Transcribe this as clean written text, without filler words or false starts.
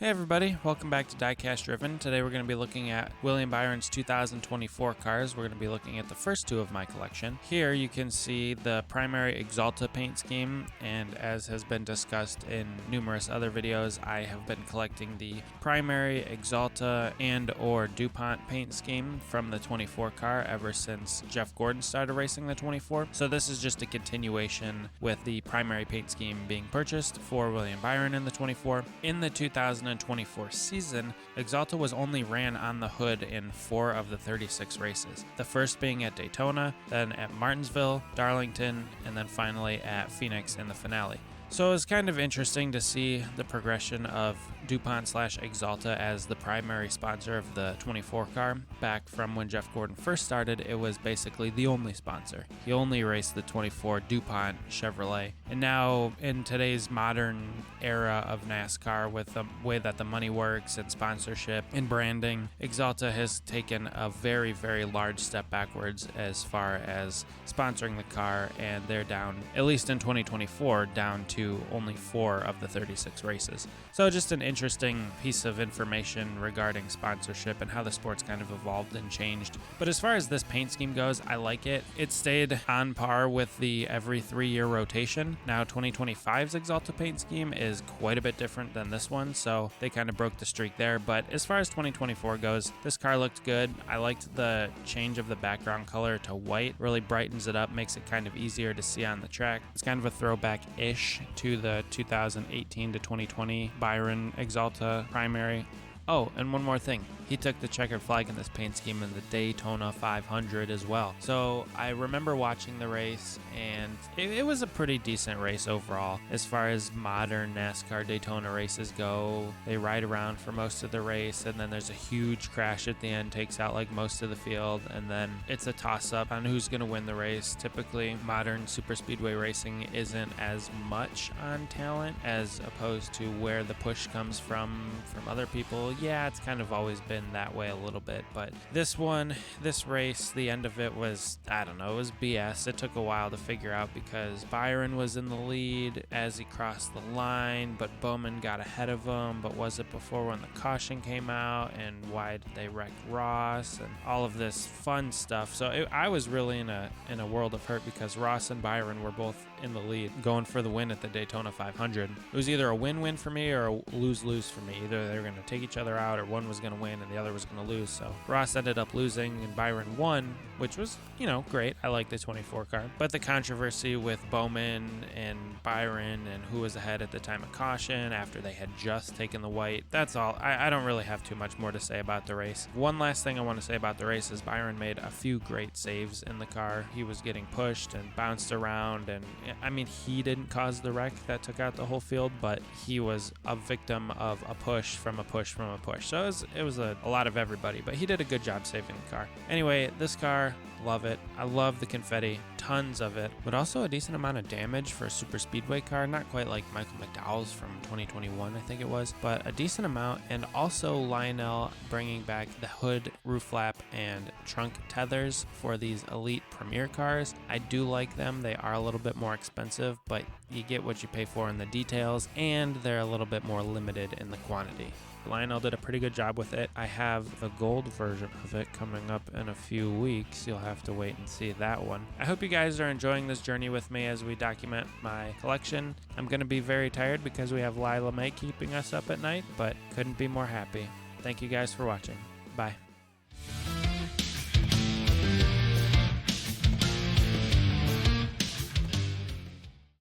Hey everybody, welcome back to Diecast Driven. Today we're going to be looking at William Byron's 2024 cars. We're going to be looking at the first two of my collection. Here you can see the primary Axalta paint scheme, and as has been discussed in numerous other videos, I have been collecting the primary Axalta and or DuPont paint scheme from the 24 car ever since Jeff Gordon started racing the 24. So this is just a continuation with the primary paint scheme being purchased for William Byron in the 24. In the 2024 season, Axalta was only ran on the hood in 4 of the 36 races. The first being at Daytona, then at Martinsville, Darlington, and then finally at Phoenix in the finale. So it was kind of interesting to see the progression of DuPont/Axalta as the primary sponsor of the 24 car. Back from when Jeff Gordon first started, it was basically the only sponsor. He only raced the 24 DuPont Chevrolet. And now in today's modern era of NASCAR, with the way that the money works and sponsorship and branding, Axalta has taken a very, very large step backwards as far as sponsoring the car, and they're down, at least in 2024, down to only 4 of the 36 races. So just an interesting piece of information regarding sponsorship and how the sport's kind of evolved and changed. But as far as this paint scheme goes, I like it. It stayed on par with the every 3-year rotation. Now 2025's Axalta paint scheme is quite a bit different than this one, so they kind of broke the streak there. But as far as 2024 goes, this car looked good. I liked the change of the background color to white. Really brightens it up, makes it kind of easier to see on the track. It's kind of a throwback-ish to the 2018 to 2020 Byron Axalta Primary. Oh, and one more thing. He took the checkered flag in this paint scheme in the Daytona 500 as well. So I remember watching the race, and it was a pretty decent race overall. As far as modern NASCAR Daytona races go, they ride around for most of the race, and then there's a huge crash at the end, takes out like most of the field, and then it's a toss-up on who's going to win the race. Typically, modern super speedway racing isn't as much on talent as opposed to where the push comes from other people. Yeah, it's kind of always been that way a little bit, but this race, the end of it was, I don't know, it was BS. It took a while to figure out because Byron was in the lead as he crossed the line, but Bowman got ahead of him. But was it before when the caution came out, and why did they wreck Ross, and all of this fun stuff? So I was really in a world of hurt because Ross and Byron were both in the lead going for the win at the Daytona 500. It was either a win-win for me or a lose-lose for me. Either they were going to take each other out, or one was going to win and the other was going to lose. So Ross ended up losing and Byron won, which was, great. I like the 24 car. But the controversy with Bowman and Byron and who was ahead at the time of caution after they had just taken the white, that's all. I don't really have too much more to say about the race. One last thing I want to say about the race is Byron made a few great saves in the car. He was getting pushed and bounced around, and he didn't cause the wreck that took out the whole field, but he was a victim of a push from a push from a push. So it was a lot of everybody, but he did a good job saving the car. Anyway, this car, love it. I love the confetti, tons of it, but also a decent amount of damage for a super speedway car. Not quite like Michael McDowell's from 2021, I think it was, but a decent amount. And also Lionel bringing back the hood, roof flap, and trunk tethers for these elite premier cars. I do like them. They are a little bit more expensive, but you get what you pay for in the details, and they're a little bit more limited in the quantity. Lionel did a pretty good job with it. I have the gold version of it coming up in a few weeks. You'll have to wait and see that one. I hope you guys are enjoying this journey with me as we document my collection. I'm going to be very tired because we have Lila May keeping us up at night, but couldn't be more happy. Thank you guys for watching. Bye.